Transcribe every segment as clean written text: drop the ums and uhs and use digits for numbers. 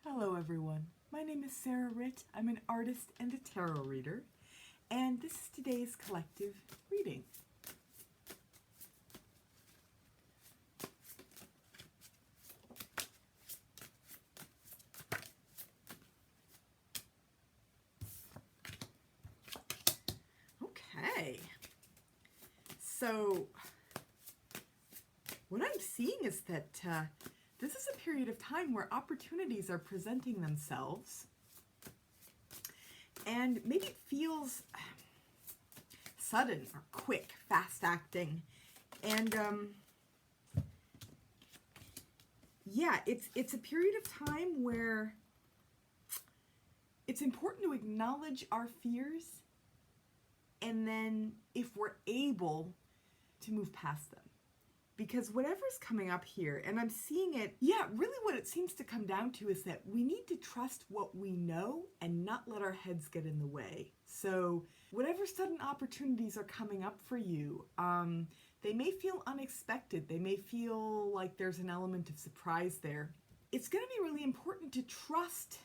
Hello everyone, my name is Sarah Ritt. I'm an artist and a tarot reader, and this is today's collective reading. Okay, so what I'm seeing is that this is a period of time where opportunities are presenting themselves, and maybe it feels sudden or quick, fast acting, and yeah, it's a period of time where it's important to acknowledge our fears, and then if we're able to move past them. Because whatever's coming up here, and I'm seeing it, yeah, really what it seems to come down to is that we need to trust what we know and not let our heads get in the way. So whatever sudden opportunities are coming up for you, they may feel unexpected. They may feel like there's an element of surprise there. It's going to be really important to trust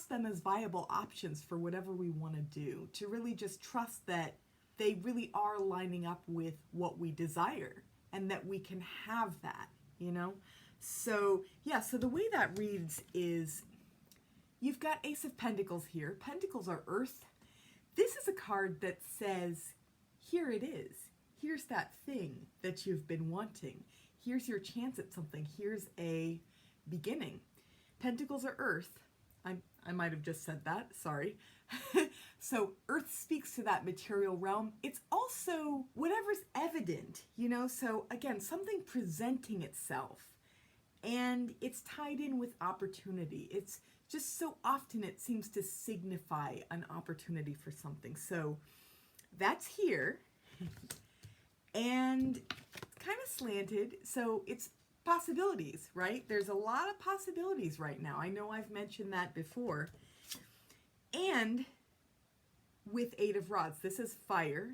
them as viable options for whatever we want to do, to really just trust that they really are lining up with what we desire, and that we can have that, you know? So, yeah, so the way that reads is, you've got Ace of Pentacles here. Pentacles are earth. This is a card that says, here it is. Here's that thing that you've been wanting. Here's your chance at something. Here's a beginning. Pentacles are earth. I might have just said that, sorry. So earth speaks to that material realm. It's also whatever's evident, you know? So again, something presenting itself, and it's tied in with opportunity. It's just so often it seems to signify an opportunity for something. So that's here, and it's kind of slanted. So it's possibilities, right? There's a lot of possibilities right now. I know I've mentioned that before. And with Eight of Rods, this is fire.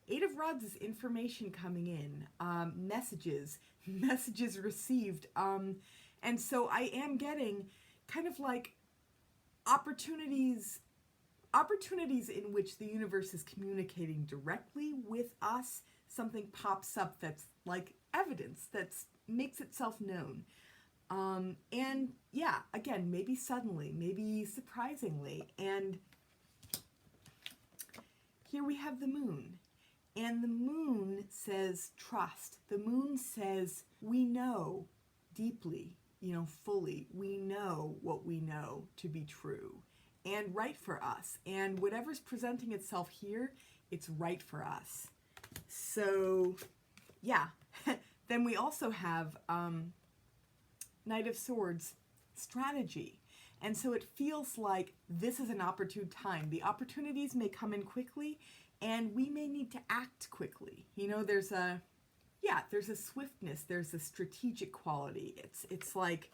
Eight of Rods is information coming in, messages received. And so I am getting kind of like opportunities in which the universe is communicating directly with us. Something pops up that's like evidence that makes itself known. And yeah, again, maybe suddenly, maybe surprisingly. And here we have the moon. And the moon says trust. The moon says we know deeply, you know, fully. We know what we know to be true and right for us. And whatever's presenting itself here, it's right for us. So yeah, then we also have Knight of Swords, strategy. And so it feels like this is an opportune time. The opportunities may come in quickly, and we may need to act quickly. You know, there's a swiftness, there's a strategic quality. It's like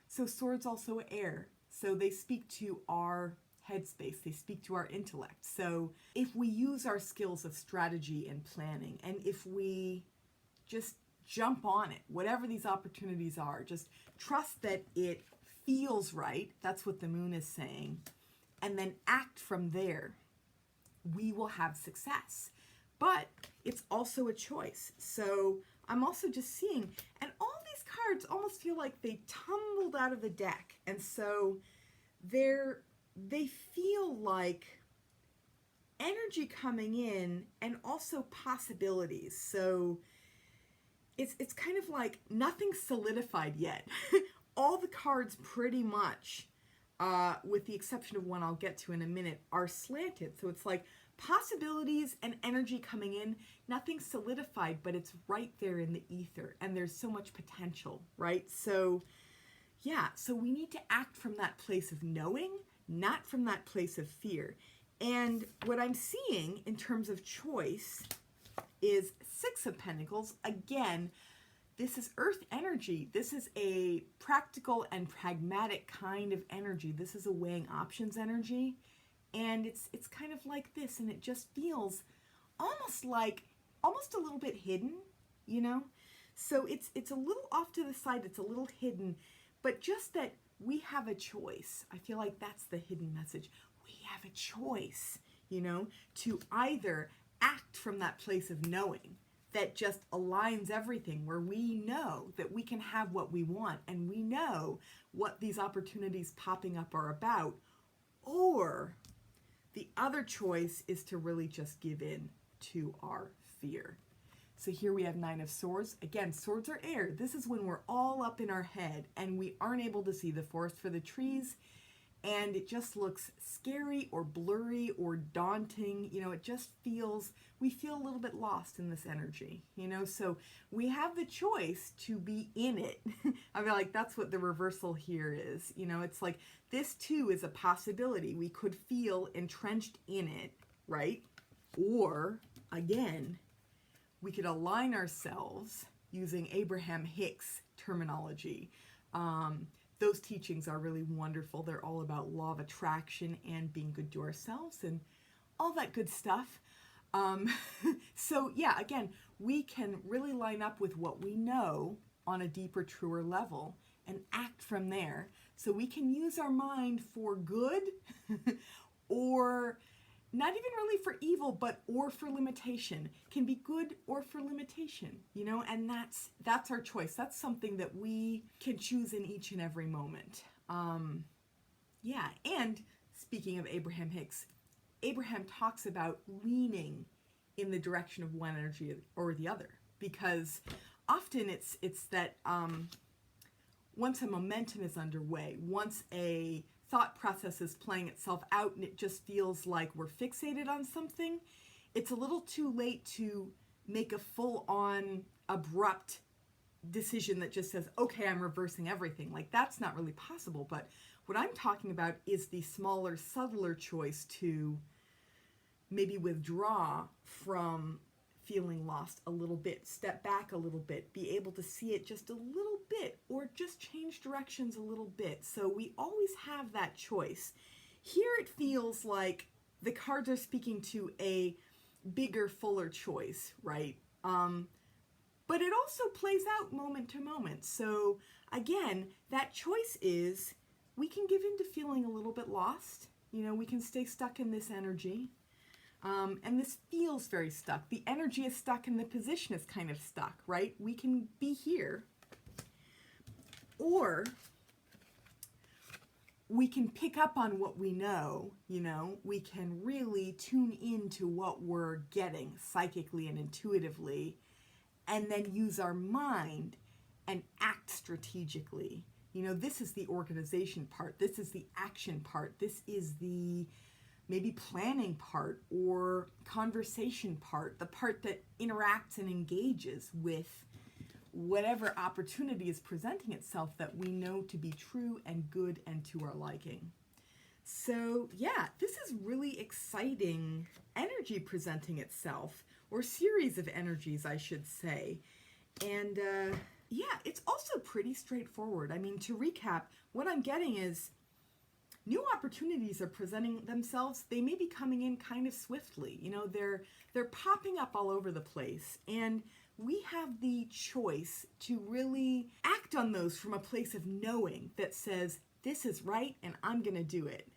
so swords also air. So they speak to our headspace, they speak to our intellect. So if we use our skills of strategy and planning, and if we just jump on it, whatever these opportunities are, just trust that it feels right. That's what the moon is saying. And then act from there. We will have success. But it's also a choice. So I'm also just seeing, and all these cards almost feel like they tumbled out of the deck. And so they feel like energy coming in and also possibilities. So it's kind of like nothing's solidified yet. All the cards pretty much, with the exception of one I'll get to in a minute, are slanted. So it's like possibilities and energy coming in, nothing's solidified, but it's right there in the ether, and there's so much potential, right? So yeah, so we need to act from that place of knowing, not from that place of fear. And what I'm seeing in terms of choice is Six of Pentacles. Again, this is earth energy. This is a practical and pragmatic kind of energy. This is a weighing options energy. And it's kind of like this, and it just feels almost a little bit hidden, you know? So it's a little off to the side, it's a little hidden, but just that we have a choice. I feel like that's the hidden message. We have a choice, you know, to either act from that place of knowing that just aligns everything, where we know that we can have what we want and we know what these opportunities popping up are about, or the other choice is to really just give in to our fear. So here we have Nine of Swords. Again, swords are air. This is when we're all up in our head and we aren't able to see the forest for the trees, and it just looks scary or blurry or daunting. You know, it just feels, we feel a little bit lost in this energy, you know, so we have the choice to be in it. I feel like that's what the reversal here is. You know, it's like this too is a possibility. We could feel entrenched in it, right? Or again, we could align ourselves using Abraham Hicks terminology. Those teachings are really wonderful. They're all about law of attraction and being good to ourselves and all that good stuff. So yeah, again, we can really line up with what we know on a deeper, truer level and act from there. So we can use our mind for good or not even really for evil, but or for limitation. Can be good or for limitation, you know, and that's our choice. That's something that we can choose in each and every moment. Yeah, and speaking of Abraham Hicks, Abraham talks about leaning in the direction of one energy or the other, because often it's that once a momentum is underway, once a thought process is playing itself out and it just feels like we're fixated on something, it's a little too late to make a full-on abrupt decision that just says, okay, I'm reversing everything. Like, that's not really possible. But what I'm talking about is the smaller, subtler choice to maybe withdraw from feeling lost a little bit, step back a little bit, be able to see it just a little bit, or just change directions a little bit. So we always have that choice. Here it feels like the cards are speaking to a bigger, fuller choice, right? But it also plays out moment to moment. So again, that choice is we can give in to feeling a little bit lost. You know, we can stay stuck in this energy. And this feels very stuck. The energy is stuck and the position is kind of stuck, right? We can be here. Or we can pick up on what we know, you know, we can really tune into what we're getting psychically and intuitively, and then use our mind and act strategically. You know, this is the organization part. This is the action part. This is the maybe planning part or conversation part, the part that interacts and engages with whatever opportunity is presenting itself that we know to be true and good and to our liking. So yeah, this is really exciting energy presenting itself, or series of energies, I should say. And yeah, it's also pretty straightforward. I mean, to recap, what I'm getting is new opportunities are presenting themselves. They may be coming in kind of swiftly. You know, they're popping up all over the place. And we have the choice to really act on those from a place of knowing that says, this is right and I'm going to do it.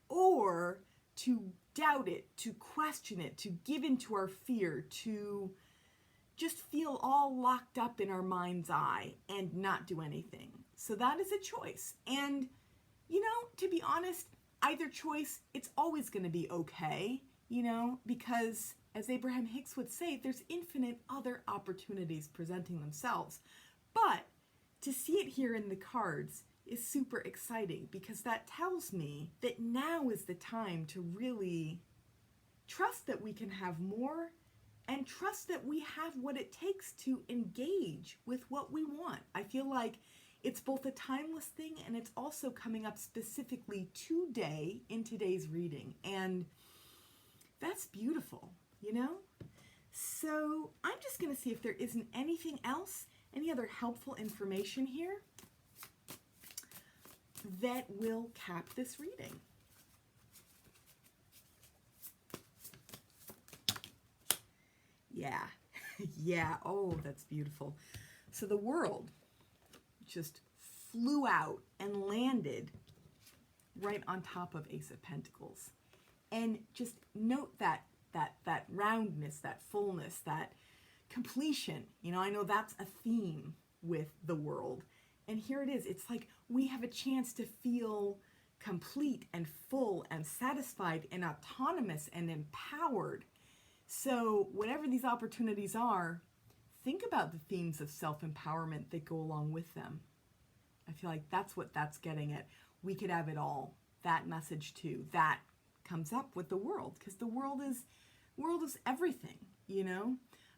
Or to doubt it, to question it, to give into our fear, to just feel all locked up in our mind's eye and not do anything. So that is a choice. And you know, to be honest, either choice, it's always going to be okay, you know, because as Abraham Hicks would say, there's infinite other opportunities presenting themselves. But to see it here in the cards is super exciting, because that tells me that now is the time to really trust that we can have more, and trust that we have what it takes to engage with what we want. I feel like it's both a timeless thing and it's also coming up specifically today in today's reading. And that's beautiful, you know? So I'm just going to see if there isn't anything else, any other helpful information here that will cap this reading. Yeah, yeah, oh, that's beautiful. So the world just flew out and landed right on top of Ace of Pentacles. And just note that roundness, that fullness, that completion. You know, I know that's a theme with the world. And here it is. It's like we have a chance to feel complete and full and satisfied and autonomous and empowered. So whatever these opportunities are, think about the themes of self-empowerment that go along with them. I feel like that's what that's getting at. We could have it all. That message too. That comes up with the world, because the world is everything, you know?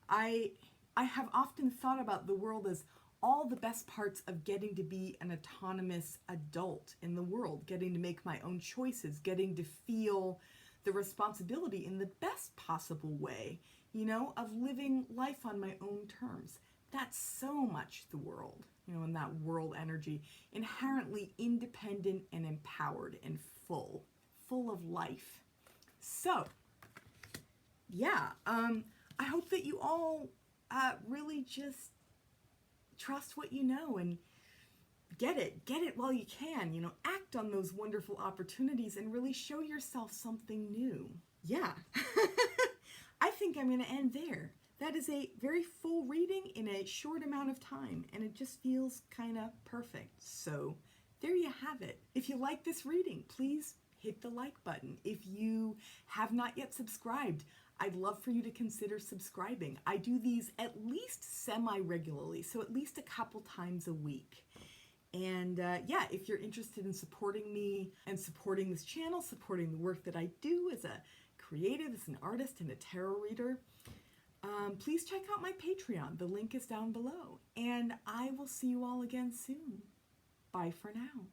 I have often thought about the world as all the best parts of getting to be an autonomous adult in the world, getting to make my own choices, getting to feel the responsibility in the best possible way, you know, of living life on my own terms. That's so much the world, you know, and that world energy, inherently independent and empowered and full of life. So, yeah, I hope that you all really just trust what you know and get it while you can, you know, act on those wonderful opportunities and really show yourself something new. Yeah, I think I'm going to end there. That is a very full reading in a short amount of time, and it just feels kind of perfect. So there you have it. If you like this reading, please hit the like button. If you have not yet subscribed, I'd love for you to consider subscribing. I do these at least semi-regularly, so at least a couple times a week. And yeah, if you're interested in supporting me and supporting this channel, supporting the work that I do as a creative, as an artist, and a tarot reader, please check out my Patreon. The link is down below. And I will see you all again soon. Bye for now.